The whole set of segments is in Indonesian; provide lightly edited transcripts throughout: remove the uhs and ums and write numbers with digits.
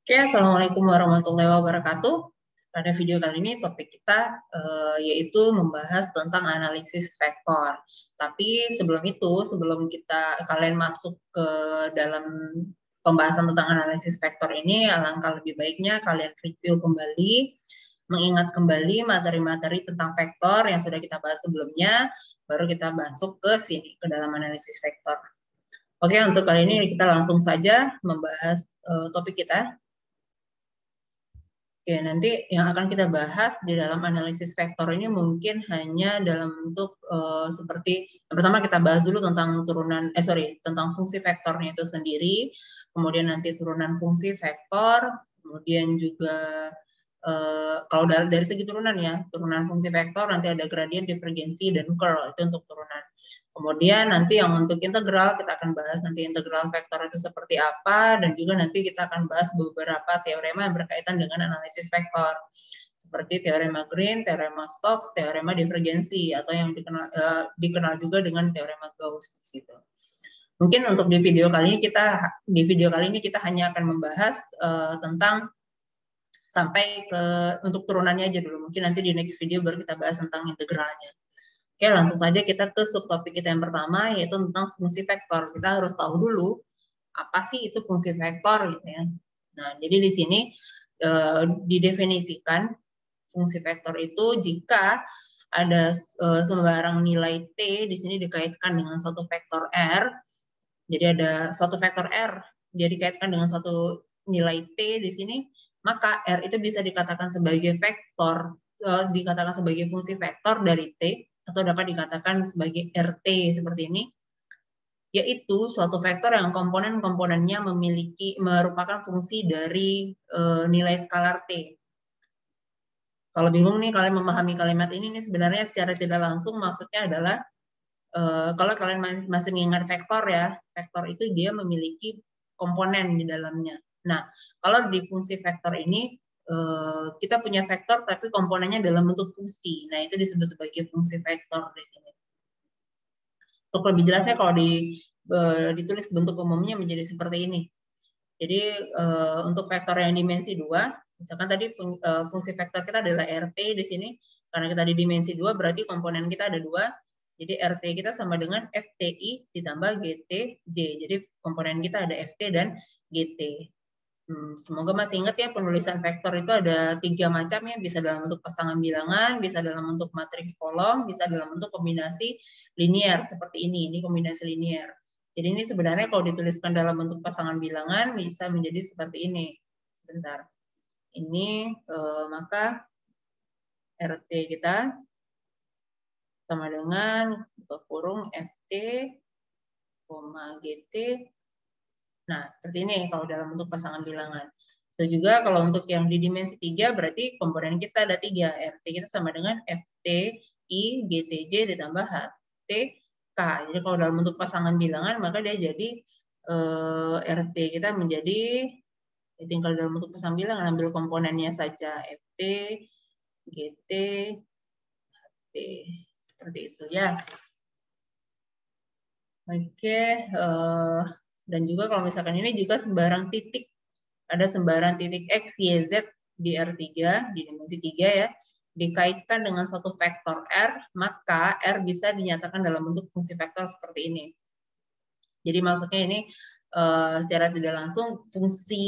Oke, Assalamualaikum warahmatullahi wabarakatuh. Pada video kali ini topik kita yaitu membahas tentang analisis vektor. Tapi sebelum itu, sebelum kalian masuk ke dalam pembahasan tentang analisis vektor ini, alangkah lebih baiknya kalian review kembali, mengingat kembali materi-materi tentang vektor yang sudah kita bahas sebelumnya, baru kita masuk ke sini, ke dalam analisis vektor. Oke, untuk kali ini kita langsung saja membahas topik kita. Oke, nanti yang akan kita bahas di dalam analisis vektor ini mungkin hanya dalam bentuk seperti yang pertama kita bahas dulu tentang tentang fungsi vektornya itu sendiri, kemudian nanti turunan fungsi vektor, kemudian juga kalau dari segi turunan ya, turunan fungsi vektor nanti ada gradien, divergensi, dan curl, itu untuk turunan. Kemudian nanti yang untuk integral, kita akan bahas nanti integral vektor itu seperti apa, dan juga nanti kita akan bahas beberapa teorema yang berkaitan dengan analisis vektor. Seperti teorema Green, teorema Stokes, teorema divergensi, atau yang dikenal juga dengan teorema Gauss di situ. Mungkin untuk di video kali ini kita hanya akan membahas tentang sampai ke untuk turunannya aja dulu. Mungkin nanti di next video baru kita bahas tentang integralnya. Oke, langsung saja kita ke subtopik kita yang pertama, yaitu tentang fungsi vektor. Kita harus tahu dulu apa sih itu fungsi vektor gitu ya. Nah, jadi di sini didefinisikan fungsi vektor itu jika ada sembarang nilai t di sini dikaitkan dengan suatu vektor r. Jadi ada suatu vektor r, dia dikaitkan dengan suatu nilai t di sini, maka r itu bisa dikatakan sebagai vektor, dikatakan sebagai fungsi vektor dari t, atau dapat dikatakan sebagai RT seperti ini, yaitu suatu vektor yang komponen-komponennya merupakan fungsi dari nilai skalar T. Kalau bingung nih kalian memahami kalimat ini sebenarnya secara tidak langsung maksudnya adalah kalau kalian masih mengingat vektor ya, vektor itu dia memiliki komponen di dalamnya. Nah, kalau di fungsi vektor ini kita punya vektor tapi komponennya dalam bentuk fungsi. Nah, itu disebut sebagai fungsi vektor di sini. Untuk lebih jelasnya kalau ditulis bentuk umumnya menjadi seperti ini. Jadi untuk vektor yang dimensi 2, misalkan tadi fungsi vektor kita adalah RT di sini, karena kita di dimensi 2 berarti komponen kita ada 2. Jadi RT kita sama dengan FTI ditambah GTJ. Jadi komponen kita ada FT dan GT. Semoga masih ingat ya, penulisan vektor itu ada 3 macam ya, bisa dalam bentuk pasangan bilangan, bisa dalam bentuk matriks kolom, bisa dalam bentuk kombinasi linier seperti ini kombinasi linier. Jadi ini sebenarnya kalau dituliskan dalam bentuk pasangan bilangan bisa menjadi seperti ini. Sebentar. Ini maka RT kita sama dengan buka kurung FT, GT. Nah, seperti ini kalau dalam bentuk pasangan bilangan. Itu juga kalau untuk yang di dimensi 3 berarti komponen kita ada 3. RT kita sama dengan FT, I, GTJ ditambah HT, K. Jadi kalau dalam bentuk pasangan bilangan maka dia jadi RT kita menjadi tinggal dalam bentuk pasangan bilangan, ambil komponennya saja FT, GT, HT. Seperti itu ya. Oke, dan juga kalau misalkan ini juga sembarang titik, ada sembarang titik X, Y, Z di R3, di dimensi 3 ya, dikaitkan dengan suatu vektor R, maka R bisa dinyatakan dalam bentuk fungsi vektor seperti ini. Jadi maksudnya ini secara tidak langsung fungsi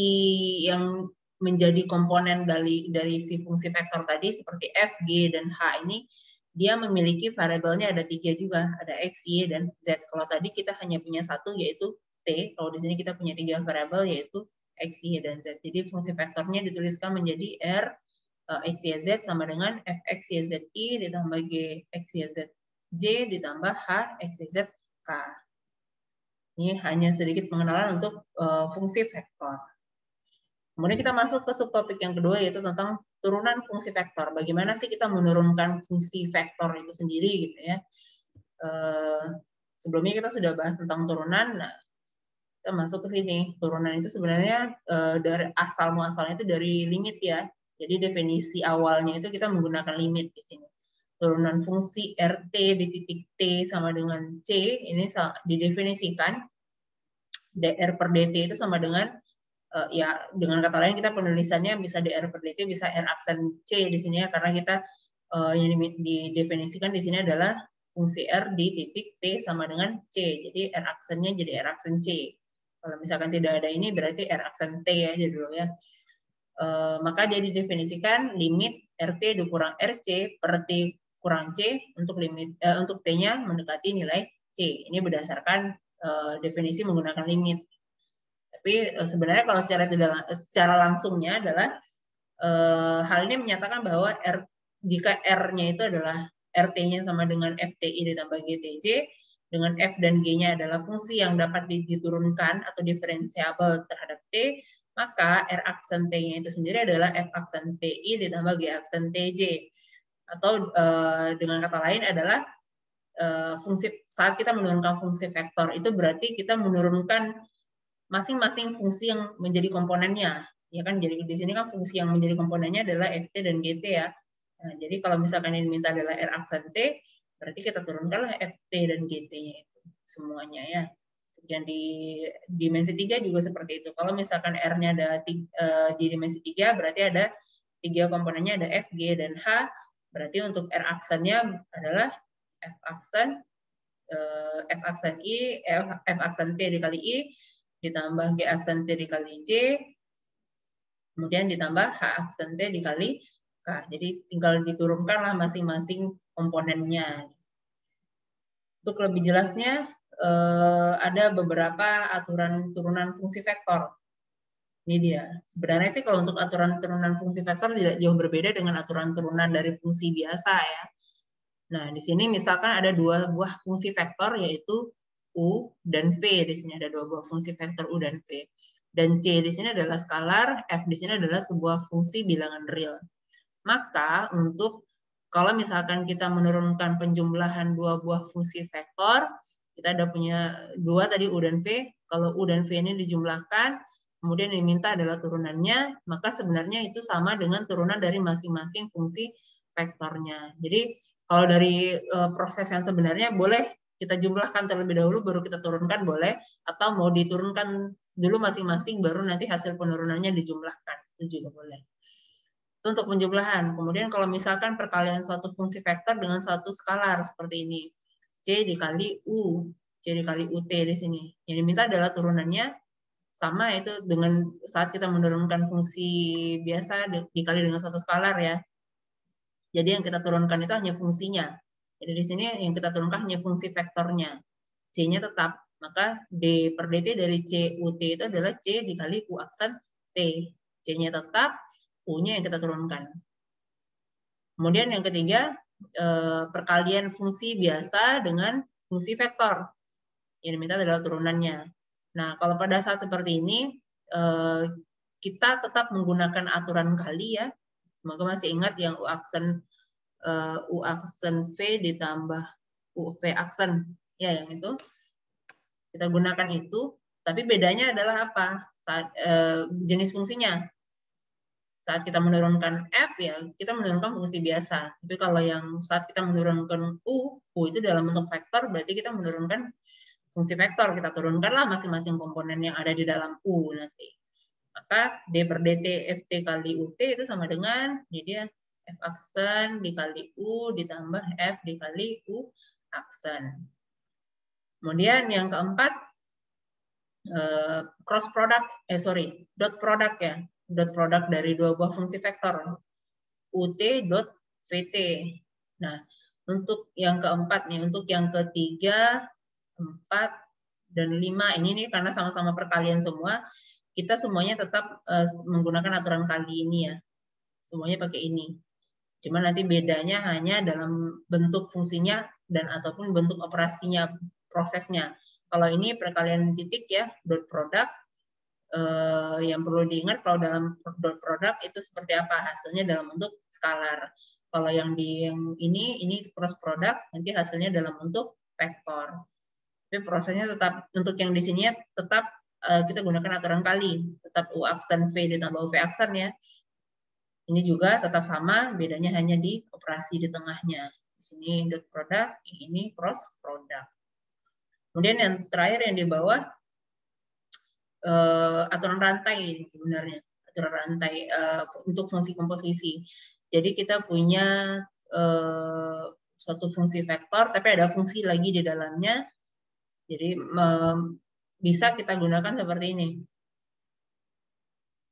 yang menjadi komponen dari si fungsi vektor tadi seperti F, G, dan H ini dia memiliki variabelnya ada 3 juga, ada X, Y, dan Z. Kalau tadi kita hanya punya 1 yaitu T, kalau di sini kita punya 3 variabel yaitu X, Y, dan Z. Jadi fungsi vektornya dituliskan menjadi R, X, Y, Z sama dengan Fx, Y, Z, I ditambah G, X, Y, Z, J ditambah H, X, Y, Z, K. Ini hanya sedikit pengenalan untuk fungsi vektor. Kemudian kita masuk ke subtopik yang kedua yaitu tentang turunan fungsi vektor. Bagaimana sih kita menurunkan fungsi vektor itu sendiri gitu ya. Sebelumnya kita sudah bahas tentang turunan. Nah, kita masuk ke sini. Turunan itu sebenarnya dari asal muasalnya itu dari limit ya. Jadi definisi awalnya itu kita menggunakan limit di sini. Turunan fungsi RT di titik T sama dengan C ini didefinisikan dr per dt itu sama dengan Ya dengan kata lain kita penulisannya bisa di R per dt, bisa R aksen C di sini ya, karena kita yang didefinisikan di sini adalah fungsi R di titik T sama dengan C. Jadi R aksennya jadi R aksen C. Kalau misalkan tidak ada ini berarti R aksen T aja dulu ya. Maka dia didefinisikan limit RT dikurang RC per T kurang C untuk limit untuk T-nya mendekati nilai C. Ini berdasarkan definisi menggunakan limit. Tapi sebenarnya kalau secara langsungnya adalah hal ini menyatakan bahwa jika R-nya itu adalah RT-nya sama dengan FTI ditambah GTJ, dengan F dan G-nya adalah fungsi yang dapat diturunkan atau diferensiabel terhadap T, maka R aksen T-nya itu sendiri adalah F aksen TI ditambah G aksen TJ. Atau dengan kata lain adalah fungsi saat kita menurunkan fungsi vektor itu berarti kita menurunkan masing-masing fungsi yang menjadi komponennya, ya kan? Jadi di sini kan fungsi yang menjadi komponennya adalah ft dan gt ya. Nah, jadi kalau misalkan yang diminta adalah r aksen t, berarti kita turunkanlah ft dan gt-nya itu semuanya ya. Yang di dimensi 3 juga seperti itu. Kalau misalkan r-nya ada di dimensi 3, berarti ada 3 komponennya, ada f, g, dan h. Berarti untuk r aksennya adalah f aksen i, f aksen t dikali i, ditambah G aksen T dikali J, kemudian ditambah H aksen T dikali K. Jadi tinggal diturunkanlah masing-masing komponennya. Untuk lebih jelasnya, ada beberapa aturan turunan fungsi vektor. Ini dia. Sebenarnya sih kalau untuk aturan turunan fungsi vektor tidak jauh berbeda dengan aturan turunan dari fungsi biasa ya. Nah, di sini misalkan ada 2 buah fungsi vektor, yaitu U dan V. Di sini ada 2 buah fungsi vektor U dan V. Dan C di sini adalah skalar, F di sini adalah sebuah fungsi bilangan real. Maka untuk kalau misalkan kita menurunkan penjumlahan 2 buah fungsi vektor, kita ada punya 2 tadi U dan V. Kalau U dan V ini dijumlahkan, kemudian yang diminta adalah turunannya, maka sebenarnya itu sama dengan turunan dari masing-masing fungsi vektornya. Jadi kalau dari proses yang sebenarnya boleh kita jumlahkan terlebih dahulu baru kita turunkan boleh, atau mau diturunkan dulu masing-masing baru nanti hasil penurunannya dijumlahkan, itu juga boleh. Itu untuk penjumlahan. Kemudian kalau misalkan perkalian suatu fungsi vektor dengan suatu skalar seperti ini, C dikali U, C dikali UT di sini. Yang diminta adalah turunannya sama itu dengan saat kita menurunkan fungsi biasa dikali dengan suatu skalar ya. Jadi yang kita turunkan itu hanya fungsinya. Jadi di sini yang kita turunkan hanya fungsi vektornya. C-nya tetap. Maka D per dt dari C UT itu adalah C dikali U aksen T. C-nya tetap, U-nya yang kita turunkan. Kemudian yang ketiga, perkalian fungsi biasa dengan fungsi vektor. Yang diminta adalah turunannya. Nah, kalau pada saat seperti ini, kita tetap menggunakan aturan kali ya. Semoga masih ingat yang U aksen V ditambah UV aksen. Ya, yang itu. Kita gunakan itu. Tapi bedanya adalah apa? Saat jenis fungsinya. Saat kita menurunkan F, ya kita menurunkan fungsi biasa. Tapi kalau yang saat kita menurunkan U itu dalam bentuk vektor, berarti kita menurunkan fungsi vektor. Kita turunkanlah masing-masing komponen yang ada di dalam U nanti. Maka D per dt ft kali ut itu sama dengan, jadi f aksen dikali u ditambah f dikali u aksen. Kemudian yang keempat, cross product, dot product ya, dot product dari 2 buah fungsi vektor ut dot vt. Nah, untuk yang keempat nih, untuk yang ketiga, 4 dan 5 ini nih karena sama-sama perkalian semua, kita semuanya tetap menggunakan aturan kali ini ya. Semuanya pakai ini. Cuma nanti bedanya hanya dalam bentuk fungsinya dan ataupun bentuk operasinya, prosesnya. Kalau ini perkalian titik ya, dot product. Yang perlu diingat kalau dalam dot product itu seperti apa hasilnya dalam bentuk skalar. Kalau yang di yang ini cross product, nanti hasilnya dalam bentuk vektor. Tapi prosesnya tetap untuk yang di sini tetap kita gunakan aturan kali, tetap U aksen V ditambah UV aksen ya. Ini juga tetap sama, bedanya hanya di operasi di tengahnya. Di sini dot product, ini cross product. Kemudian yang terakhir yang di bawah, aturan rantai sebenarnya, aturan rantai untuk fungsi komposisi. Jadi kita punya suatu fungsi vektor, tapi ada fungsi lagi di dalamnya. Jadi bisa kita gunakan seperti ini.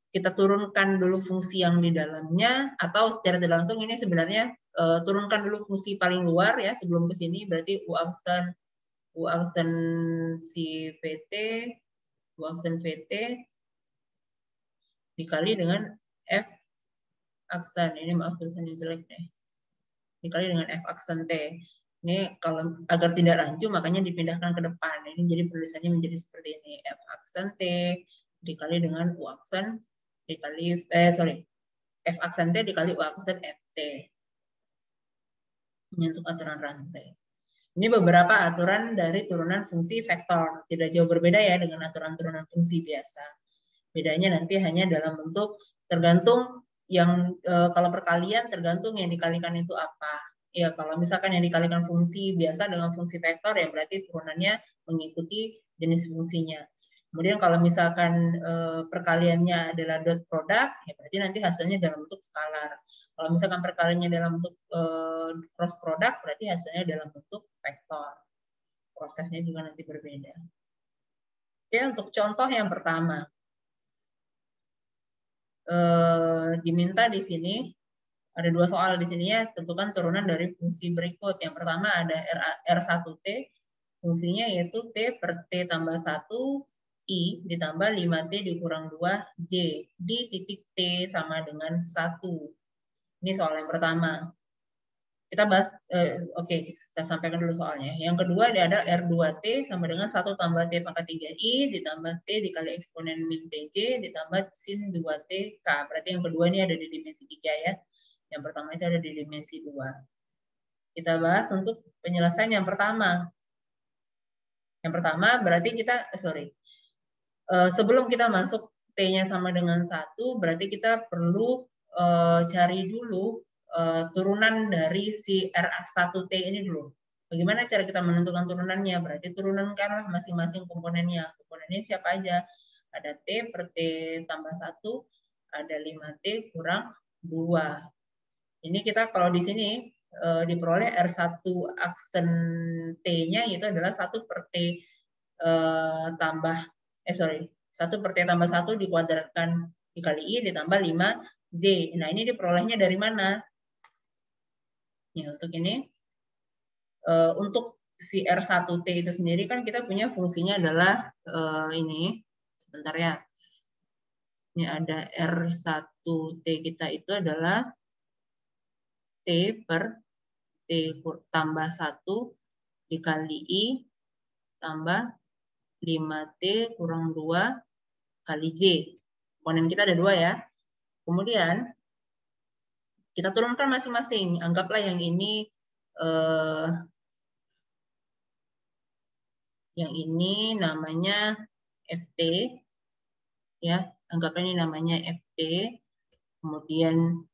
Kita turunkan dulu fungsi yang di dalamnya, atau secara tidak langsung ini sebenarnya turunkan dulu fungsi paling luar ya sebelum ke sini, berarti U aksen si VT, U aksen VT dikali dengan F aksen, ini maaf tulisannya jelek deh, dikali dengan F aksen T. Ini kalau agar tidak rancu makanya dipindahkan ke depan. Ini jadi tulisannya menjadi seperti ini, F aksen T dikali dengan U aksen dikali F aksen T dikali U aksen FT. Ini untuk aturan rantai. Ini beberapa aturan dari turunan fungsi vektor. Tidak jauh berbeda ya dengan aturan-turunan fungsi biasa. Bedanya nanti hanya dalam bentuk tergantung yang kalau perkalian tergantung yang dikalikan itu apa. Ya kalau misalkan yang dikalikan fungsi biasa dengan fungsi vektor ya berarti turunannya mengikuti jenis fungsinya. Kemudian kalau misalkan perkaliannya adalah dot product, ya berarti nanti hasilnya dalam bentuk skalar. Kalau misalkan perkaliannya dalam bentuk cross product, berarti hasilnya dalam bentuk vektor. Prosesnya juga nanti berbeda. Oke, untuk contoh yang pertama, diminta di sini ada dua soal di sini ya, tentukan turunan dari fungsi berikut. Yang pertama ada R1T, fungsinya yaitu T per T tambah 1 I ditambah 5T dikurang 2 J di titik T sama dengan 1. Ini soal yang pertama. Kita bahas, oke, kita sampaikan dulu soalnya. Yang kedua ada R2T sama dengan 1 tambah T pangkat 3I ditambah T dikali eksponen min TJ ditambah sin 2TK. Berarti yang kedua ini ada di dimensi 3 ya. Yang pertama itu ada di dimensi 2. Kita bahas untuk penyelesaian yang pertama. Yang pertama berarti kita, sebelum kita masuk T-nya sama dengan 1, berarti kita perlu cari dulu turunan dari si R1T ini dulu. Bagaimana cara kita menentukan turunannya? Berarti turunankanlah masing-masing komponennya. Komponennya siapa aja? Ada T per T tambah 1, ada 5T kurang 2. Ini kita kalau di sini diperoleh R1 aksen T-nya itu adalah 1 per T tambah 1 per T tambah 1 dikuadratkan dikali I ditambah 5J. Nah, ini diperolehnya dari mana? Ya, untuk ini. Untuk si R1T itu sendiri kan kita punya fungsinya adalah ini. Sebentar ya. Ini ada R1T kita itu adalah T per T tambah 1 dikali I tambah 5T kurang 2 kali J. Komponen kita ada 2 ya. Kemudian kita turunkan masing-masing. Anggaplah yang ini namanya FT. Ya, anggaplah ini namanya FT. Kemudian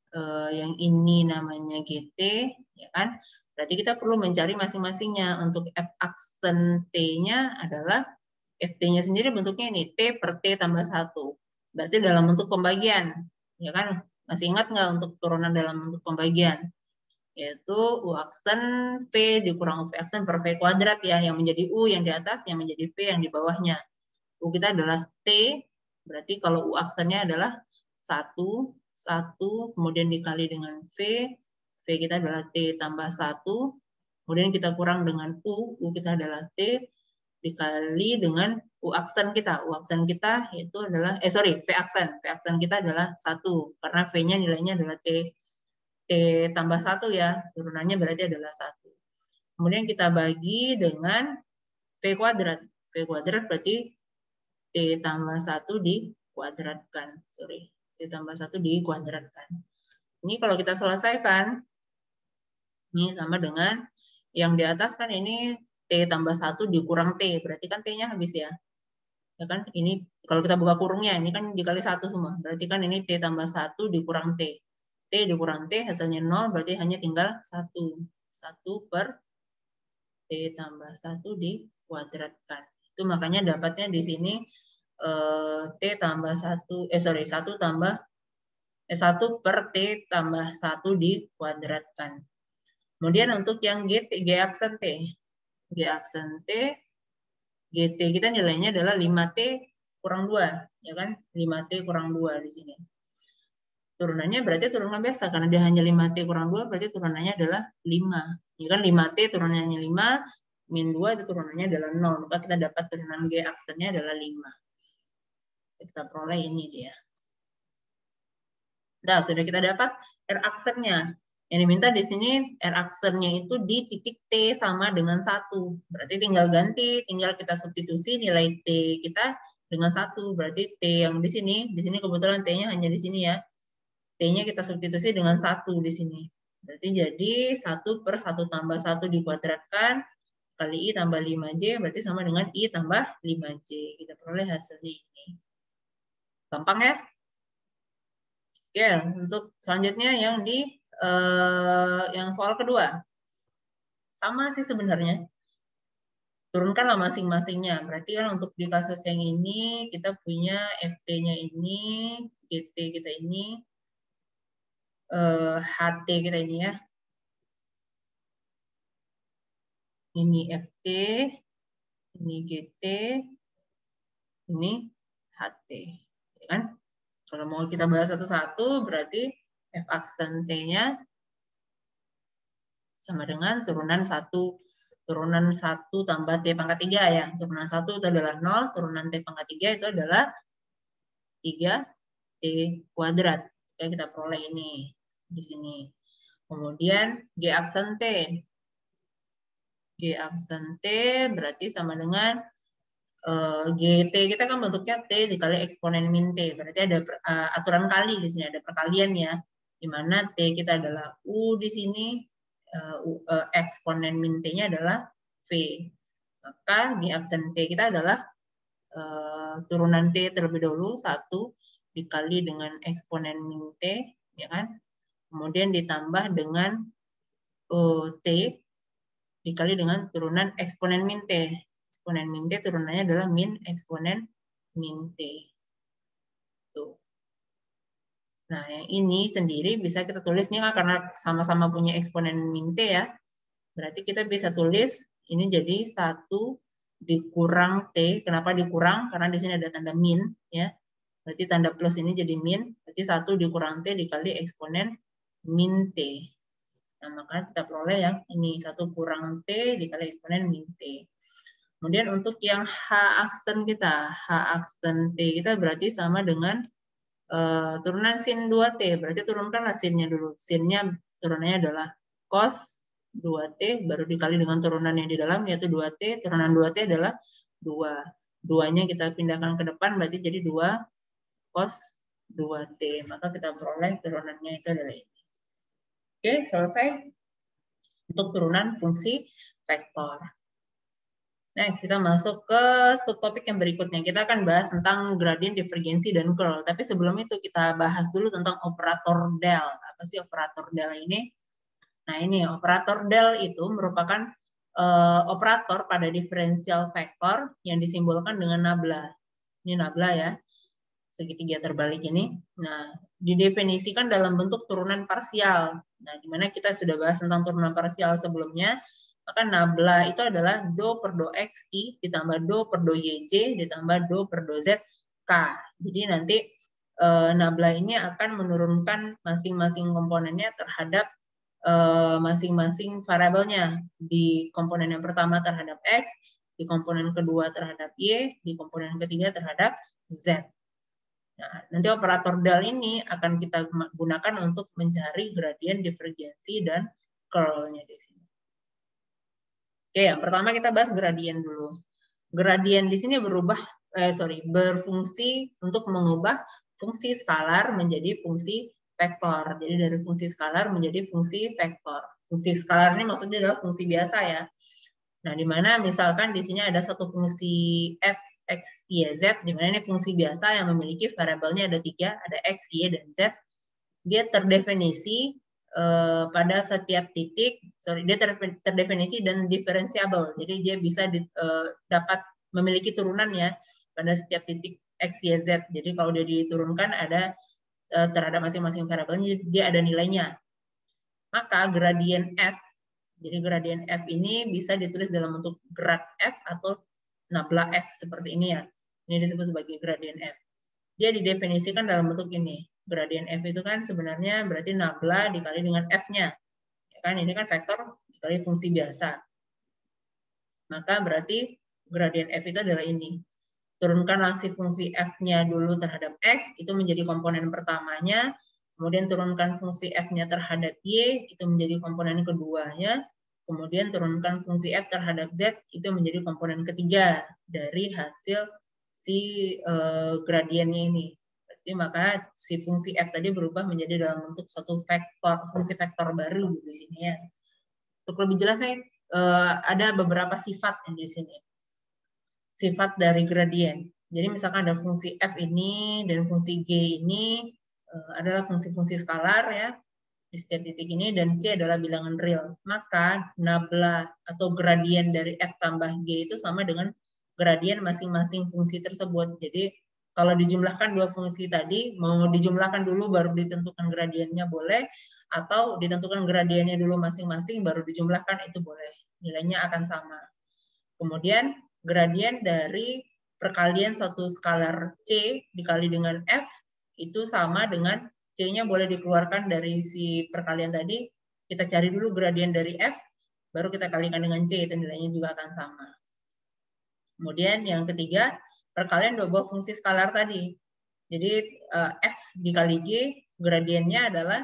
yang ini namanya GT, ya kan? Berarti kita perlu mencari masing-masingnya. Untuk F aksen T-nya adalah FT-nya sendiri bentuknya ini T per T tambah 1. Berarti dalam bentuk pembagian, ya kan? Masih ingat nggak untuk turunan dalam bentuk pembagian? Yaitu U aksen V dikurang V aksen per V kuadrat ya, yang menjadi U yang di atas, yang menjadi V yang di bawahnya. U kita adalah T, berarti kalau U aksennya adalah 1, kemudian dikali dengan V, V kita adalah T tambah 1, kemudian kita kurang dengan U kita adalah T, dikali dengan U aksen kita. U aksen kita itu adalah, V aksen kita adalah 1, karena V-nya nilainya adalah T tambah 1 ya, turunannya berarti adalah 1. Kemudian kita bagi dengan V kuadrat. V kuadrat berarti T tambah 1 dikuadratkan. T tambah 1 dikuadratkan. Ini kalau kita selesaikan, ini sama dengan yang di atas kan ini T tambah 1 dikurang T. Berarti kan T-nya habis ya. Ya kan? Ini kalau kita buka kurungnya, ini kan dikali 1 semua. Berarti kan ini T tambah 1 dikurang T. T dikurang T hasilnya 0, berarti hanya tinggal 1. 1 per T tambah 1 dikuadratkan. Itu makanya dapatnya di sini T tambah 1, 1 tambah 1 per T tambah 1 dikuadratkan. Kemudian untuk yang G aksen T. G aksen T, GT kita nilainya adalah 5T kurang 2, ya kan? 5T kurang 2 di sini. Turunannya berarti turunan biasa, karena dia hanya 5T kurang 2, berarti turunannya adalah 5. Ya kan, 5T turunannya 5, min 2 itu turunannya adalah 0. Maka kita dapat turunan G aksennya adalah 5. Kita peroleh ini dia. Nah, sudah kita dapat R aksennya. Yang diminta di sini R aksennya itu di titik T sama dengan 1. Berarti tinggal ganti, tinggal kita substitusi nilai T kita dengan 1. Berarti T yang di sini kebetulan T-nya hanya di sini ya. T-nya kita substitusi dengan 1 di sini. Berarti jadi 1 per 1 tambah 1 dikuadratkan kali I tambah 5J, berarti sama dengan I tambah 5J. Kita peroleh hasilnya ini. Gampang ya? Oke, untuk selanjutnya yang di yang soal kedua. Sama sih sebenarnya. Turunkanlah masing-masingnya. Berarti kan untuk di kasus yang ini kita punya FT-nya ini, GT kita ini, HT kita ini ya. Ini FT, ini GT, ini HT. Ya kan? Kalau mau kita bahas satu-satu, berarti F aksen T-nya sama dengan turunan 1 tambah T pangkat 3 ya. Turunan 1 itu adalah 0, turunan T pangkat 3 itu adalah 3T kuadrat. Oke, kita peroleh ini di sini. Kemudian G aksen T. G aksen T berarti sama dengan GT kita kan bentuknya T dikali eksponen min T. Berarti ada aturan kali di sini, ada perkalian ya. Di mana T kita adalah U di sini, eksponen min T-nya adalah V. Maka G aksen T kita adalah turunan T terlebih dahulu, 1 dikali dengan eksponen min T, ya kan? Kemudian ditambah dengan T dikali dengan turunan eksponen min T. Eksponen min T turunannya adalah min eksponen min T. Tuh. Nah, yang ini sendiri bisa kita tulis nih karena sama-sama punya eksponen min T ya. Berarti kita bisa tulis ini jadi 1 dikurang T. Kenapa dikurang? Karena di sini ada tanda min ya. Berarti tanda plus ini jadi min. Berarti 1 dikurang T dikali eksponen min T. Nah, maka kita peroleh yang ini 1 kurang T dikali eksponen min T. Kemudian untuk yang H aksen kita, H aksen T kita berarti sama dengan turunan sin 2T. Berarti turunkanlah sinnya dulu. Sinnya turunannya adalah cos 2T, baru dikali dengan turunan yang di dalam, yaitu 2T. Turunan 2T adalah 2. 2-nya kita pindahkan ke depan, berarti jadi 2 cos 2T. Maka kita peroleh turunannya itu adalah ini. Oke, selesai. Untuk turunan fungsi vektor. Next, kita masuk ke subtopik yang berikutnya. Kita akan bahas tentang gradien, divergensi, dan curl. Tapi sebelum itu kita bahas dulu tentang operator del. Apa sih operator del ini? Nah ini, operator del itu merupakan operator pada diferensial vektor yang disimbolkan dengan nabla. Ini nabla ya, segitiga terbalik ini. Nah, didefinisikan dalam bentuk turunan parsial. Nah, dimana kita sudah bahas tentang turunan parsial sebelumnya. Maka nabla itu adalah do per do x i ditambah do per do yj ditambah do per do z k. Jadi nanti nabla ini akan menurunkan masing-masing komponennya terhadap masing-masing variabelnya. Di komponen yang pertama terhadap x, di komponen kedua terhadap y, di komponen ketiga terhadap z. Nah, nanti operator del ini akan kita gunakan untuk mencari gradien, divergensi, dan curl-nya di sini. Oke, yang pertama kita bahas gradien dulu. Gradien di sini berfungsi untuk mengubah fungsi skalar menjadi fungsi vektor. Jadi dari fungsi skalar menjadi fungsi vektor. Fungsi skalar ini maksudnya adalah fungsi biasa ya. Nah, di mana misalkan di sini ada satu fungsi f, x, y, z, di mana ini fungsi biasa yang memiliki variabelnya ada 3, ada x, y, dan z. Dia terdefinisi pada setiap titik, dia terdefinisi dan diferensiabel. Jadi dia bisa dapat memiliki turunan ya pada setiap titik X, Y, Z. Jadi kalau dia diturunkan ada terhadap masing-masing variabelnya, dia ada nilainya. Maka gradien F, jadi gradien F ini bisa ditulis dalam bentuk grad F atau nabla F seperti ini ya. Ini disebut sebagai gradien F. Dia didefinisikan dalam bentuk ini. Gradien F itu kan sebenarnya berarti nabla dikali dengan F-nya. Ya kan, ini kan vektor dikali fungsi biasa. Maka berarti gradien F itu adalah ini. Turunkanlah si fungsi F-nya dulu terhadap X, itu menjadi komponen pertamanya. Kemudian turunkan fungsi F-nya terhadap Y, itu menjadi komponen keduanya. Kemudian turunkan fungsi F terhadap Z, itu menjadi komponen ketiga dari hasil si gradiennya ini. Berarti maka si fungsi F tadi berubah menjadi dalam bentuk suatu vektor, fungsi vektor baru di sini ya. Untuk lebih jelasnya ada beberapa sifat yang di sini. Sifat dari gradien. Jadi misalkan ada fungsi F ini dan fungsi G ini adalah fungsi-fungsi skalar ya di setiap titik ini, dan C adalah bilangan real. Maka nabla atau gradien dari F tambah G itu sama dengan gradien masing-masing fungsi tersebut. Jadi kalau dijumlahkan dua fungsi tadi, mau dijumlahkan dulu baru ditentukan gradiennya boleh, atau ditentukan gradiennya dulu masing-masing baru dijumlahkan itu boleh. Nilainya akan sama. Kemudian gradien dari perkalian suatu skalar C dikali dengan F itu sama dengan C-nya boleh dikeluarkan dari si perkalian tadi. Kita cari dulu gradien dari F, baru kita kalikan dengan C, itu nilainya juga akan sama. Kemudian yang ketiga, perkalian dua buah fungsi skalar tadi. Jadi F dikali G, gradiennya adalah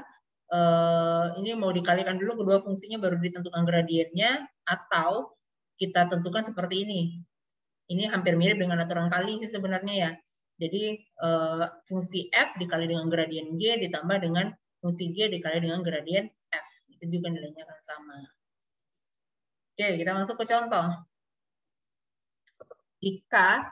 ini mau dikalikan dulu kedua fungsinya baru ditentukan gradiennya, atau kita tentukan seperti ini. Ini hampir mirip dengan aturan kali sih sebenarnya ya. Jadi fungsi F dikali dengan gradien G ditambah dengan fungsi G dikali dengan gradien F. Itu juga nilainya akan sama. Oke, kita masuk ke contoh. Jika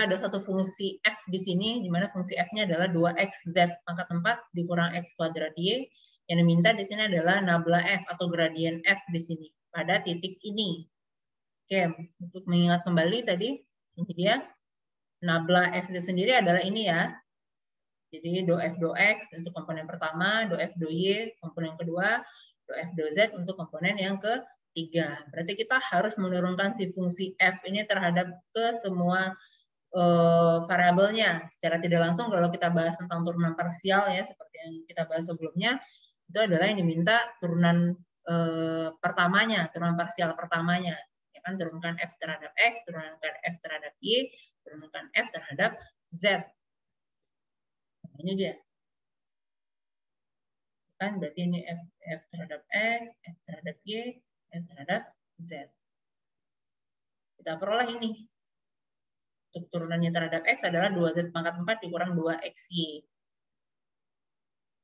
ada satu fungsi F di sini, di mana fungsi F-nya adalah 2xz pangkat 4 dikurang x kuadrat Y, yang diminta di sini adalah nabla F atau gradien F di sini pada titik ini. Oke, untuk mengingat kembali tadi, ini dia nabla F itu sendiri adalah ini ya. Jadi do F do X untuk komponen pertama, do F do Y komponen kedua, do F do Z untuk komponen yang ketiga. Berarti kita harus menurunkan si fungsi F ini terhadap ke semua variabelnya. Secara tidak langsung kalau kita bahas tentang turunan parsial ya, seperti yang kita bahas sebelumnya, itu adalah yang diminta turunan pertamanya, turunan parsial pertamanya. Kan, turunkan F terhadap X, turunkan F terhadap Y, turunkan F terhadap Z. Ini dia. Kan berarti ini F terhadap X, F terhadap Y, F terhadap Z. Kita peroleh ini. Untuk turunannya terhadap X adalah 2Z pangkat 4 dikurang 2XY.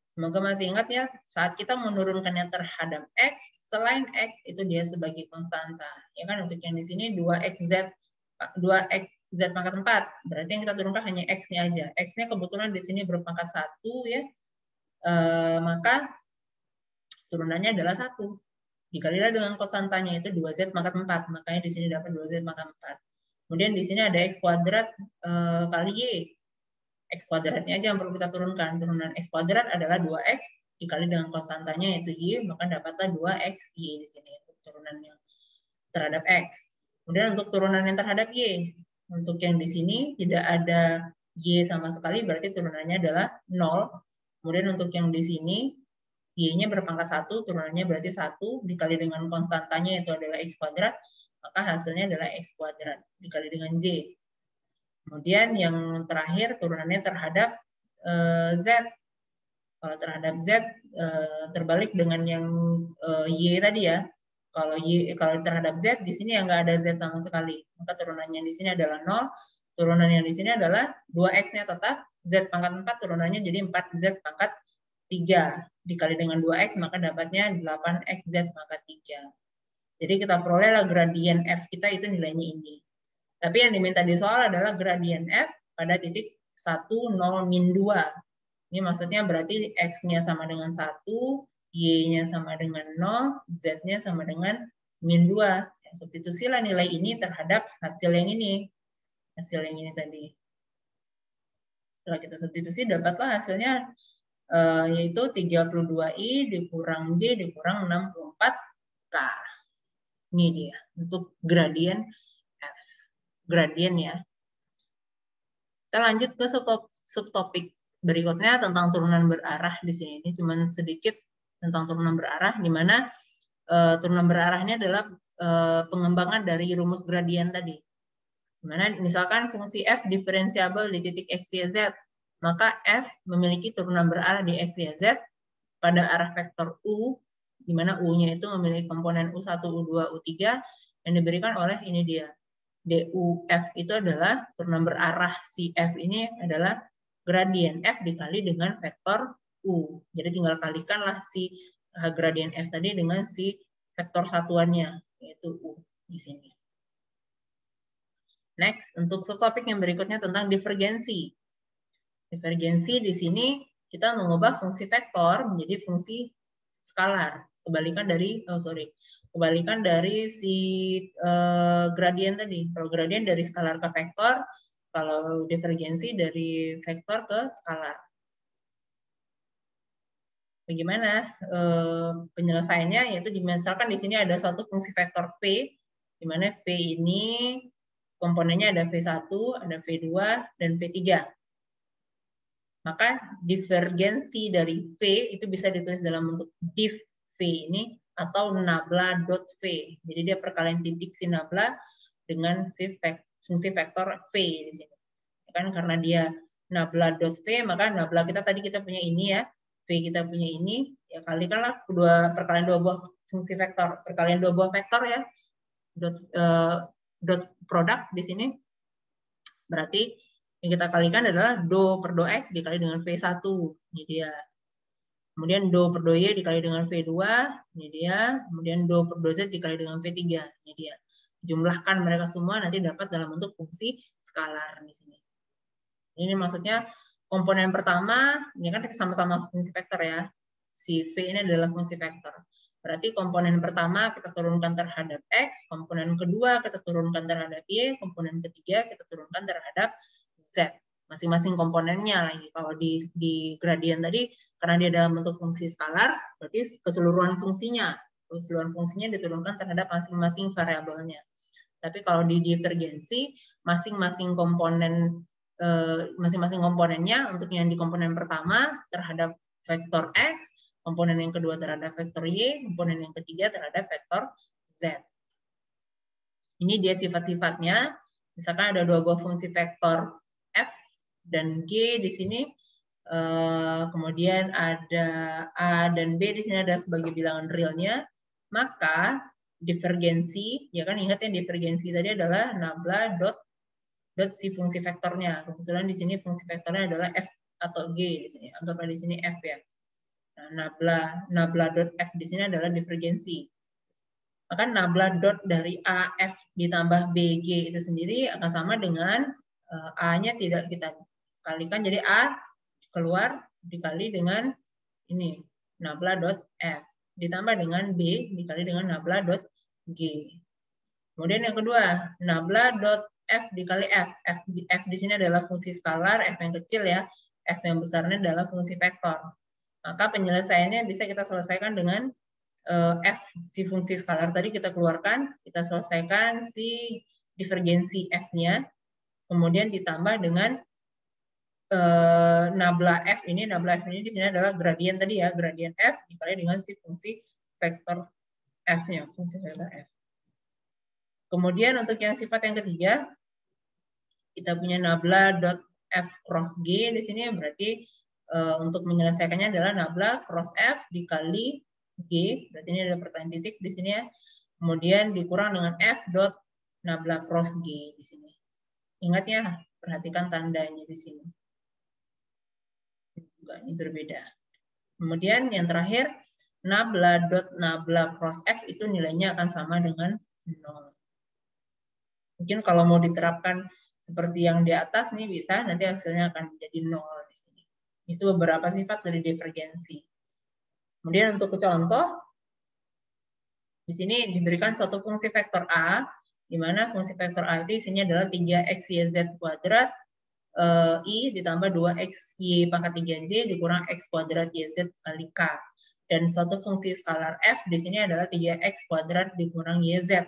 Semoga masih ingat ya, saat kita menurunkannya terhadap X, selain X itu dia sebagai konstanta. Ya kan, untuk yang di sini 2xz pangkat 4. Berarti yang kita turunkan hanya X-nya aja. X-nya kebetulan di sini berpangkat 1 ya. Maka turunannya adalah 1. Dikalilah dengan konstantanya itu 2z pangkat 4. Makanya di sini dapat 2z pangkat 4. Kemudian di sini ada X kuadrat kali Y. X kuadratnya aja yang perlu kita turunkan. Turunan X kuadrat adalah 2X dikali dengan konstantanya yaitu Y, maka dapatlah 2XY di sini untuk turunan yang terhadap X. Kemudian untuk turunan yang terhadap Y, untuk yang di sini tidak ada Y sama sekali, berarti turunannya adalah 0. Kemudian untuk yang di sini, Y-nya berpangkat 1, turunannya berarti 1, dikali dengan konstantanya itu adalah X kuadrat, maka hasilnya adalah X kuadrat, dikali dengan Z. Kemudian yang terakhir turunannya terhadap Z. Kalau terhadap Z terbalik dengan yang Y tadi ya. Kalau terhadap Z di sini yang nggak ada Z sama sekali. Maka turunannya di sini adalah 0. Turunan yang di sini adalah 2X-nya tetap. Z pangkat 4 turunannya jadi 4Z pangkat 3. Dikali dengan 2X maka dapatnya 8XZ pangkat 3. Jadi kita perolehlah gradien F kita itu nilainya ini. Tapi yang diminta di soal adalah gradien F pada titik 1, 0, min 2. Ini maksudnya berarti X-nya sama dengan 1, Y-nya sama dengan 0, Z-nya sama dengan min 2. Substitusilah nilai ini terhadap hasil yang ini. Hasil yang ini tadi. Setelah kita substitusi, dapatlah hasilnya yaitu 32I dikurang J dikurang 64K. Ini dia untuk gradien F. Gradien ya. Kita lanjut ke subtopik berikutnya tentang turunan berarah di sini. Ini cuma sedikit tentang turunan berarah, di mana turunan berarah ini adalah pengembangan dari rumus gradien tadi. Dimana misalkan fungsi f diferensiabel di titik x, y, z, maka f memiliki turunan berarah di x, y, z pada arah vektor u, di mana u-nya itu memiliki komponen u1, u2, u3 yang diberikan oleh ini dia. DUF itu adalah turunan berarah si f ini adalah gradien f dikali dengan vektor u. Jadi tinggal kalikanlah si gradien f tadi dengan si vektor satuannya, yaitu u di sini. Next, untuk subtopik yang berikutnya tentang divergensi. Divergensi di sini kita mengubah fungsi vektor menjadi fungsi skalar. Kebalikan dari si gradien tadi. Kalau gradien dari skalar ke vektor, kalau divergensi dari vektor ke skalar. Bagaimana penyelesaiannya? Yaitu misalkan di sini ada suatu fungsi vektor v, di mana v ini komponennya ada V1, ada V2, dan V3. Maka divergensi dari V itu bisa ditulis dalam bentuk div V ini atau nabla.v. Jadi dia perkalian titik si nabla dengan si fungsi vektor V di sini. Kan karena dia nabla.v, maka nabla kita tadi kita punya ini ya, V kita punya ini, ya kalikanlah perkalian dua buah fungsi vektor, perkalian dua buah vektor ya, dot produk di sini. Berarti yang kita kalikan adalah do per do x dikali dengan V1. Ini dia. Kemudian do per do y dikali dengan V2. Ini dia. Kemudian do per do z dikali dengan V3. Ini dia. Jumlahkan mereka semua nanti dapat dalam bentuk fungsi skalar di sini. Ini maksudnya komponen pertama, ini kan sama-sama fungsi vektor ya. Si V ini adalah fungsi vektor. Berarti komponen pertama kita turunkan terhadap X, komponen kedua kita turunkan terhadap Y, komponen ketiga kita turunkan terhadap Z. Masing-masing komponennya lagi. Kalau di gradien tadi, karena dia dalam bentuk fungsi skalar, berarti keseluruhan fungsinya. Keseluruhan fungsinya diturunkan terhadap masing-masing variabelnya. Tapi kalau di divergensi, masing-masing komponennya, untuk yang di komponen pertama terhadap vektor X, komponen yang kedua terhadap vektor Y, komponen yang ketiga terhadap vektor Z. Ini dia sifat-sifatnya. Misalkan ada dua buah fungsi vektor F dan G di sini. Kemudian ada A dan B di sini ada sebagai bilangan realnya. Maka divergensi, ya kan ingat ya divergensi tadi adalah nabla dot si fungsi vektornya. Kebetulan di sini fungsi vektornya adalah F atau G di sini. Anggaplah di sini F ya. Nah, nabla.f di sini adalah divergensi. Maka nabla dot dari AF ditambah BG itu sendiri akan sama dengan A-nya tidak kita kalikan, jadi A keluar dikali dengan ini, nabla.f. Ditambah dengan B dikali dengan nabla.g. Kemudian yang kedua, nabla.f dikali F. F di sini adalah fungsi skalar, F yang kecil ya. F yang besarnya adalah fungsi vektor. Maka penyelesaiannya bisa kita selesaikan dengan F, si fungsi skalar tadi kita keluarkan, kita selesaikan si divergensi F-nya, kemudian ditambah dengan nabla F ini di sini adalah gradien tadi ya, gradien F dikali dengan si fungsi vektor F-nya, fungsi vektor F. Kemudian untuk yang sifat yang ketiga, kita punya nabla.f cross G di sini, berarti untuk menyelesaikannya adalah nabla cross F dikali G, berarti ini ada perkalian titik di sini ya. Kemudian dikurang dengan F dot nabla cross G di sini. Ingat ya, perhatikan tandanya di sini. Juga ini berbeda. Kemudian yang terakhir, nabla dot nabla cross F itu nilainya akan sama dengan 0. Mungkin kalau mau diterapkan seperti yang di atas nih bisa, nanti hasilnya akan menjadi 0 di sini. Itu beberapa sifat dari divergensi. Kemudian untuk contoh, di sini diberikan suatu fungsi vektor A, di mana fungsi vektor A itu isinya adalah 3x, y, z kuadrat, I ditambah 2X Y pangkat 3Z dikurang X kuadrat YZ kali K. Dan suatu fungsi skalar F di sini adalah 3X kuadrat dikurang YZ.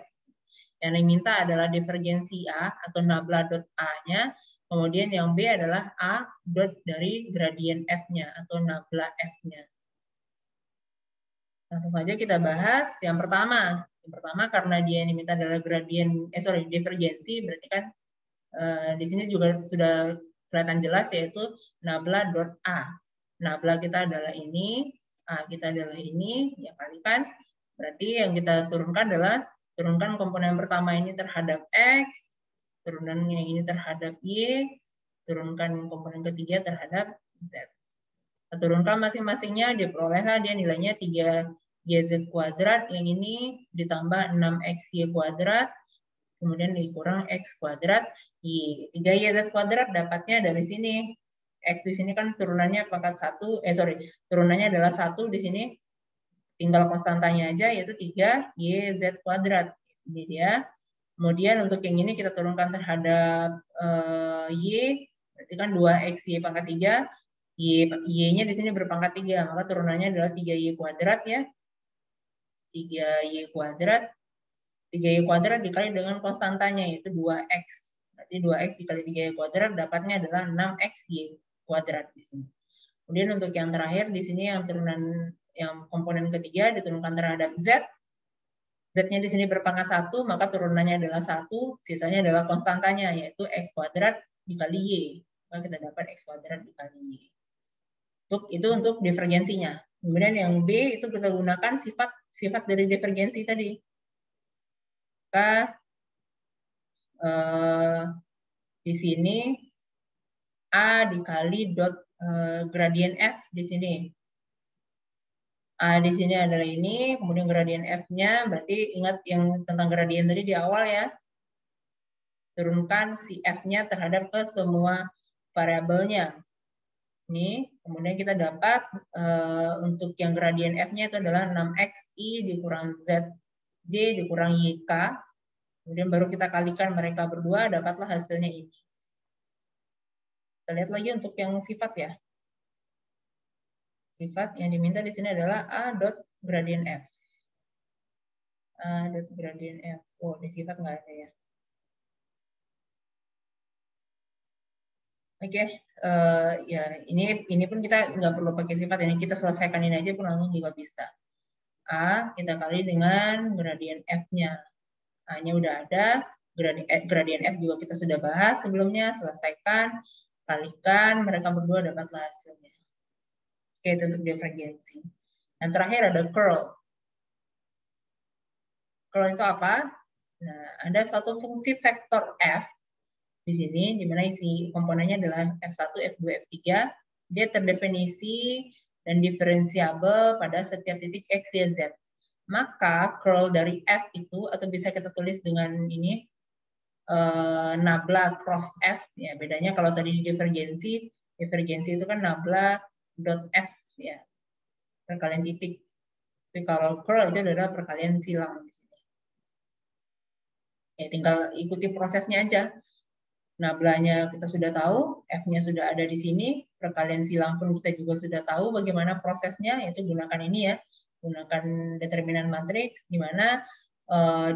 Yang diminta adalah divergensi A atau nabla dot A-nya. Kemudian yang B adalah A dot dari gradien F-nya atau nabla F-nya. Langsung saja kita bahas yang pertama. Yang pertama karena dia yang diminta adalah gradien, divergensi, berarti kan di sini juga sudah kelihatan jelas yaitu nabla dot A. Nabla kita adalah ini, A kita adalah ini, ya kalikan. Berarti yang kita turunkan adalah turunkan komponen pertama ini terhadap X, turunan yang ini terhadap Y, turunkan komponen ketiga terhadap Z. Kita turunkan masing-masingnya, diperolehlah dia nilainya 3YZ kuadrat, yang ini ditambah 6XY kuadrat, kemudian dikurang X kuadrat Y. 3YZ kuadrat dapatnya dari sini. X di sini kan turunannya pangkat 1, turunannya adalah 1 di sini. Tinggal konstantanya aja yaitu 3YZ kuadrat. Ini dia. Kemudian untuk yang ini kita turunkan terhadap Y, berarti kan 2XY pangkat 3. Y-nya di sini berpangkat 3, maka turunannya adalah 3Y kuadrat ya. 3Y kuadrat. 3Y kuadrat dikali dengan konstantanya yaitu 2X. Berarti 2X dikali 3Y kuadrat dapatnya adalah 6XY kuadrat di sini. Kemudian untuk yang terakhir di sini yang turunan yang komponen ketiga diturunkan terhadap Z. Z-nya di sini berpangkat 1, maka turunannya adalah 1, sisanya adalah konstantanya yaitu X kuadrat dikali Y. Maka kita dapat X kuadrat dikali Y. Itu untuk divergensinya. Kemudian yang B itu kita gunakan sifat dari divergensi tadi. Maka di sini A dikali dot gradien F di sini. A di sini adalah ini, kemudian gradien F-nya, berarti ingat yang tentang gradien tadi di awal ya. Turunkan si F-nya terhadap ke semua variabelnya. Ini, kemudian kita dapat untuk yang gradien F-nya itu adalah 6XI dikurang ZJ dikurang YK. Kemudian baru kita kalikan mereka berdua, dapatlah hasilnya ini. Kita lihat lagi untuk yang sifat ya. Sifat yang diminta di sini adalah A dot gradien F. A dot gradien F. Oh, di sifat nggak ada ya. Oke, ya ini pun kita nggak perlu pakai sifat, ini kita selesaikan ini aja pun langsung juga bisa. A kita kali dengan gradien F-nya. A-nya udah ada, gradien F juga kita sudah bahas sebelumnya, selesaikan, kalikan, mereka berdua dapatlah hasilnya. Oke, itu untuk divergensi. Yang terakhir ada curl. Curl itu apa? Nah, ada suatu fungsi vektor F di sini, di mana isi komponennya adalah F1, F2, F3. Dia terdefinisi dan diferensiabel pada setiap titik X, Y, Z. Maka curl dari F itu, atau bisa kita tulis dengan ini, nabla cross F. Ya, bedanya kalau tadi di divergensi itu kan nabla dot F ya, perkalian titik. Tapi kalau curl itu adalah perkalian silang di sini. Ya, tinggal ikuti prosesnya aja. Nablanya kita sudah tahu, F-nya sudah ada di sini, perkalian silang pun kita juga sudah tahu bagaimana prosesnya, yaitu gunakan ini ya, gunakan determinan matriks, di mana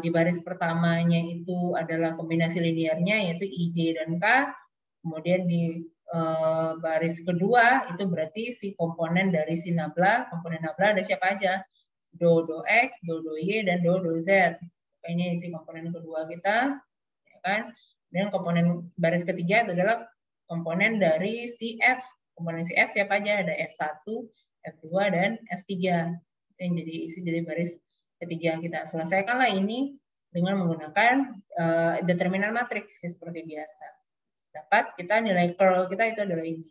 di baris pertamanya itu adalah kombinasi linearnya, yaitu IJ dan K, kemudian di baris kedua itu berarti si komponen dari si nabla, komponen nabla ada siapa aja, do X, do Y, dan do Z. Ini si komponen kedua kita, ya kan? Dan komponen baris ketiga itu adalah komponen dari si F. Komponen si F siapa aja? Ada F1, F2, dan F3. Itu yang jadi isi dari baris ketiga kita. Selesaikanlah ini dengan menggunakan determinan matriks seperti biasa. Dapat kita nilai curl kita itu adalah ini.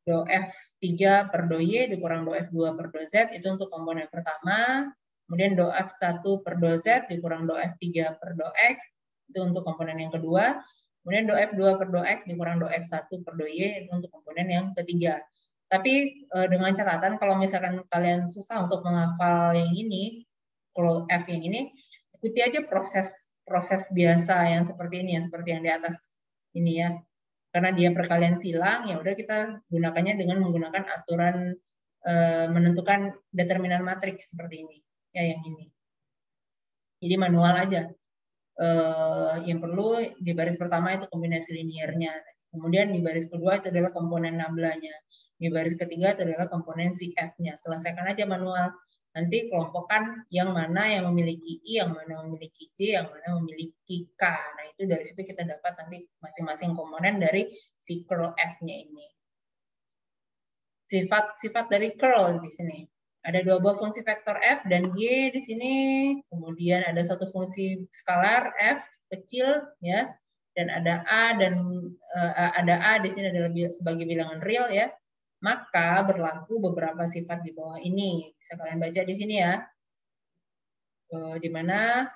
Do F3 per do Y dikurang do F2 per do Z itu untuk komponen pertama. Kemudian do F1 per do Z dikurang do F3 per do X itu untuk komponen yang kedua. Kemudian do F2 per do X dikurang do F1 per do Y itu untuk komponen yang ketiga. Tapi dengan catatan kalau misalkan kalian susah untuk menghafal yang ini, kalau F yang ini, ikuti aja proses biasa yang seperti ini, yang seperti yang di atas ini ya. karena dia perkalian silang, ya udah kita gunakannya dengan menggunakan aturan menentukan determinan matriks seperti ini, ya yang ini. Jadi manual aja. Yang perlu di baris pertama itu kombinasi linearnya. Kemudian di baris kedua itu adalah komponen nablanya. Di baris ketiga itu adalah komponen si F-nya. Selesaikan aja manual. Nanti kelompokkan yang mana yang memiliki I, yang mana memiliki J, yang mana memiliki K. Nah, itu dari situ kita dapat nanti masing-masing komponen dari si curl F-nya ini. Sifat-sifat dari curl di sini. Ada dua buah fungsi vektor F dan G di sini. Kemudian ada satu fungsi skalar F kecil, ya. Dan ada A dan ada A di sini adalah sebagai bilangan real, ya. Maka berlaku beberapa sifat di bawah ini. Bisa kalian baca di sini, ya. Di mana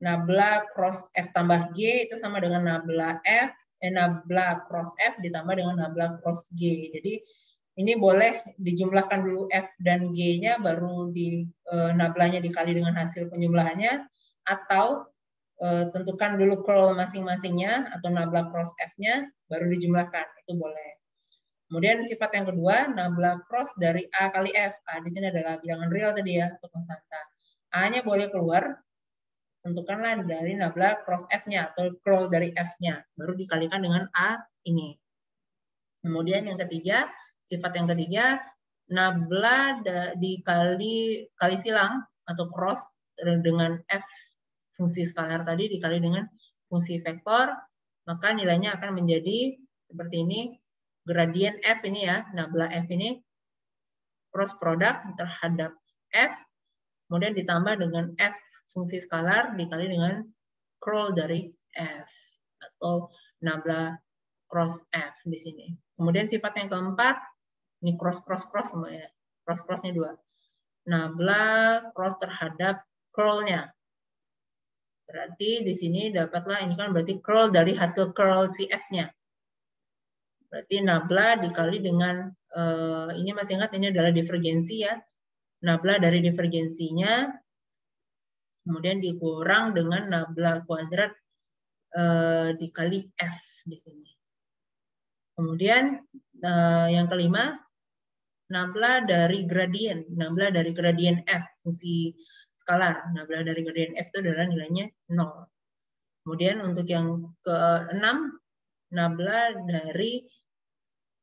nabla cross F tambah G itu sama dengan nabla cross F ditambah dengan nabla cross G. Jadi ini boleh dijumlahkan dulu F dan G-nya, baru di nablanya dikali dengan hasil penjumlahannya, atau tentukan dulu curl masing-masingnya atau nabla cross F-nya, baru dijumlahkan. Itu boleh. Kemudian sifat yang kedua, nabla cross dari A kali F. A di sini adalah bilangan real tadi, ya, atau konstanta. A-nya boleh keluar, tentukanlah dari nabla cross F-nya atau curl dari F-nya, baru dikalikan dengan A ini. Kemudian yang ketiga, sifat yang ketiga, nabla dikali silang atau cross dengan F fungsi skalar tadi dikali dengan fungsi vektor, maka nilainya akan menjadi seperti ini. Gradien F ini, ya, nabla F ini cross product terhadap F, kemudian ditambah dengan F fungsi skalar dikali dengan curl dari F atau nabla cross F di sini. Kemudian sifat yang keempat, ini cross semuanya. Cross-nya 2. Nabla cross terhadap curl-nya. Berarti di sini dapatlah, ini kan berarti curl dari hasil curl si F-nya. Berarti nabla dikali dengan, ini masih ingat ini adalah divergensi, ya. Nabla dari divergensinya, kemudian dikurang dengan nabla kuadrat dikali F di sini. Kemudian yang kelima, nabla dari gradien F fungsi skalar. Nabla dari gradien F itu adalah nilainya 0. Kemudian untuk yang keenam, nabla dari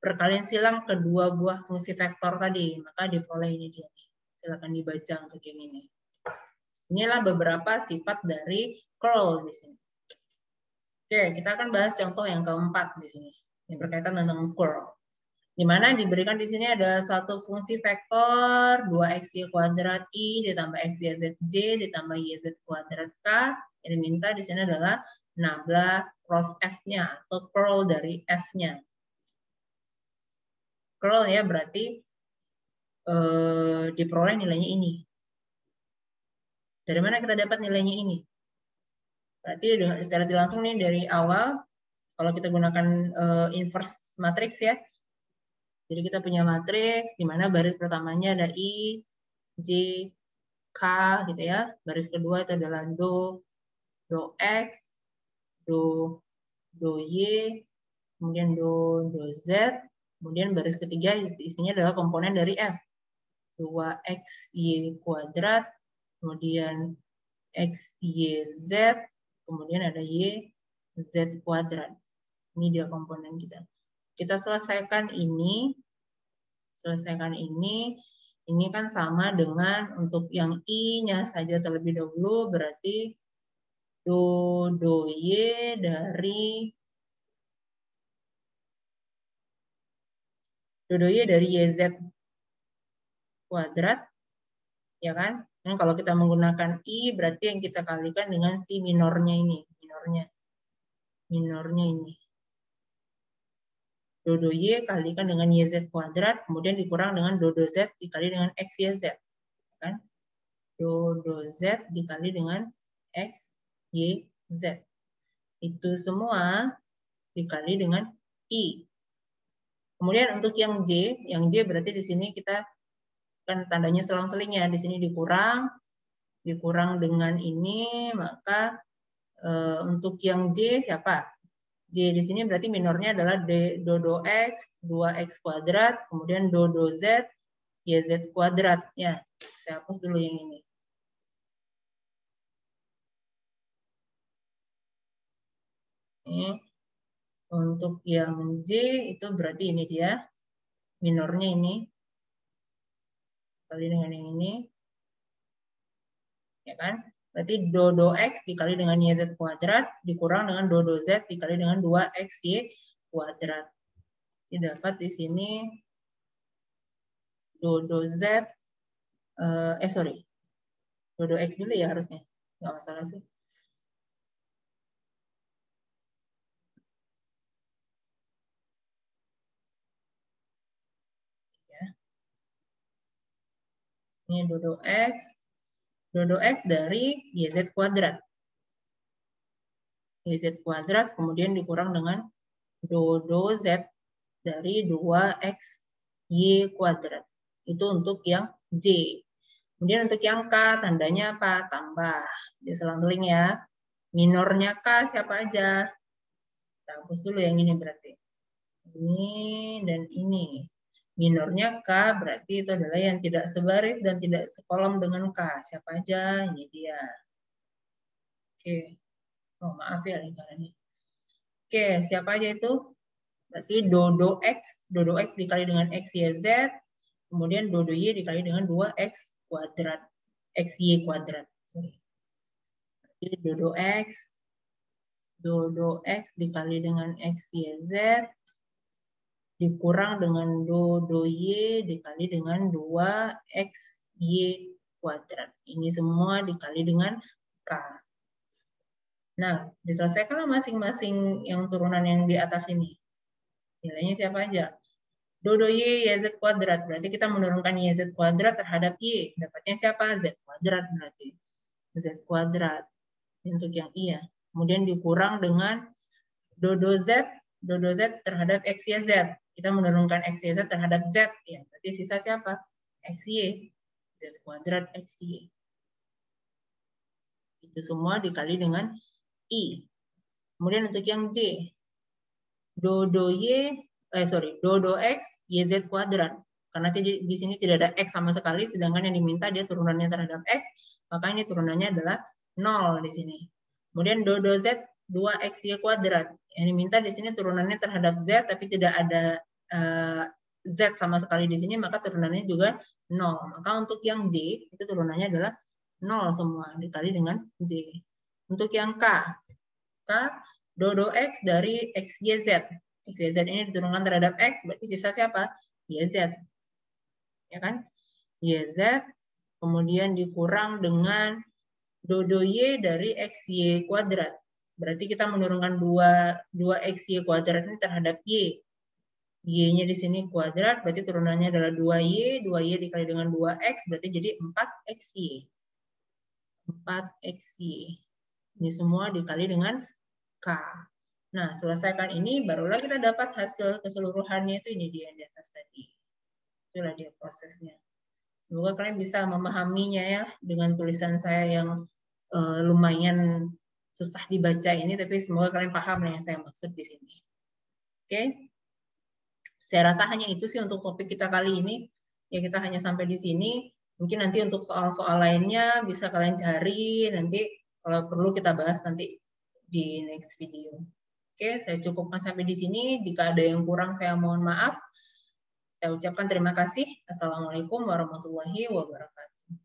perkalian silang kedua buah fungsi vektor tadi, maka diperoleh ini dia. Silakan dibaca untuk yang ini. Inilah beberapa sifat dari curl di sini. Oke, kita akan bahas contoh yang keempat di sini, yang berkaitan tentang curl. Di mana diberikan di sini ada satu fungsi vektor 2xy kuadrat i ditambah xyzj ditambah yz kuadrat k. Yang diminta di sini adalah nabla cross f-nya atau curl dari f-nya. Curl, ya, berarti diperoleh nilainya ini. Dari mana kita dapat nilainya ini? Berarti secara langsung nih dari awal, kalau kita gunakan inverse matrix, ya. Jadi kita punya matriks di mana baris pertamanya ada I, J, K gitu, ya. Baris kedua itu adalah do X, do Y, kemudian do Z, kemudian baris ketiga isinya adalah komponen dari F. 2xy kuadrat, kemudian xyz, kemudian ada yz kuadrat. Ini dia komponen kita. Kita selesaikan ini. Ini kan sama dengan untuk yang I-nya saja terlebih dahulu, berarti do Y dari YZ kuadrat, ya kan? Nah, kalau kita menggunakan I, berarti yang kita kalikan dengan si minornya ini. Minornya ini. Do Y kalikan dengan YZ kuadrat, kemudian dikurang dengan do Z dikali dengan XYZ. Kan? Do Z dikali dengan XYZ. Itu semua dikali dengan I. Kemudian untuk yang J berarti di sini kita kan tandanya selang-selingnya, di sini dikurang dengan ini, maka untuk yang J siapa? J di sini berarti minornya adalah do X, 2X kuadrat, kemudian do Z, YZ kuadrat. Ya, saya hapus dulu yang ini. Ini untuk yang J itu berarti ini dia minornya ini kali dengan yang ini, ya kan? Berarti do X dikali dengan YZ kuadrat dikurang dengan do Z dikali dengan 2XY kuadrat. Ini dapat di sini do Z, sorry, do X dulu ya harusnya, nggak masalah sih. Ini do X dari YZ kuadrat. YZ kuadrat kemudian dikurang dengan do Z dari 2XY kuadrat. Itu untuk yang J. Kemudian untuk yang K, tandanya apa? Tambah. Diselang-seling ya. Minornya K siapa aja? Kita hapus dulu yang ini berarti. Ini dan ini. Minornya K berarti itu adalah yang tidak sebaris dan tidak sekolom dengan K. Siapa aja? Ini dia. Oke. Oh, maaf ya lingkarannya. Oke, siapa aja itu? Berarti do X dikali dengan XYZ, kemudian do Y dikali dengan 2X kuadrat. XY kuadrat. Sorry. Berarti do X dikali dengan XYZ, dikurang dengan do Y dikali dengan 2XY kuadrat. Ini semua dikali dengan K. Nah, diselesaikanlah masing-masing yang turunan yang di atas ini. Nilainya siapa aja? Do Y, YZ kuadrat. Berarti kita menurunkan YZ kuadrat terhadap Y. Dapatnya siapa? Z kuadrat berarti. Z kuadrat. Untuk yang I ya. Kemudian dikurang dengan do Z terhadap XYZ. Kita menurunkan XYZ terhadap Z. Ya, berarti sisa siapa? XY. Z kuadrat XY. Itu semua dikali dengan I. Kemudian untuk yang J. Do X, YZ kuadrat. Karena di sini tidak ada X sama sekali, sedangkan yang diminta dia turunannya terhadap X, maka ini turunannya adalah 0 di sini. Kemudian do Z, 2XY kuadrat. Yang diminta di sini turunannya terhadap Z, tapi tidak ada Z sama sekali di sini, maka turunannya juga 0. Maka untuk yang J, itu turunannya adalah 0 semua, dikali dengan J. Untuk yang K do X dari XYZ. XYZ ini diturunkan terhadap X, berarti sisa siapa? YZ. Ya kan? YZ, kemudian dikurang dengan do Y dari XY kuadrat. Berarti kita menurunkan 2XY kuadrat ini terhadap Y. Y-nya di sini kuadrat, berarti turunannya adalah 2Y. 2Y dikali dengan 2X, berarti jadi 4XY. 4XY. Ini semua dikali dengan K. Nah, selesaikan ini, barulah kita dapat hasil keseluruhannya itu ini dia di atas tadi. Itulah dia prosesnya. Semoga kalian bisa memahaminya ya dengan tulisan saya yang lumayan susah dibaca ini, tapi semoga kalian paham yang saya maksud di sini. Oke? Saya rasa hanya itu sih untuk topik kita kali ini. Ya, kita hanya sampai di sini. Mungkin nanti untuk soal-soal lainnya bisa kalian cari, nanti kalau perlu kita bahas nanti di next video. Oke, saya cukupkan sampai di sini. Jika ada yang kurang, saya mohon maaf. Saya ucapkan terima kasih. Assalamualaikum warahmatullahi wabarakatuh.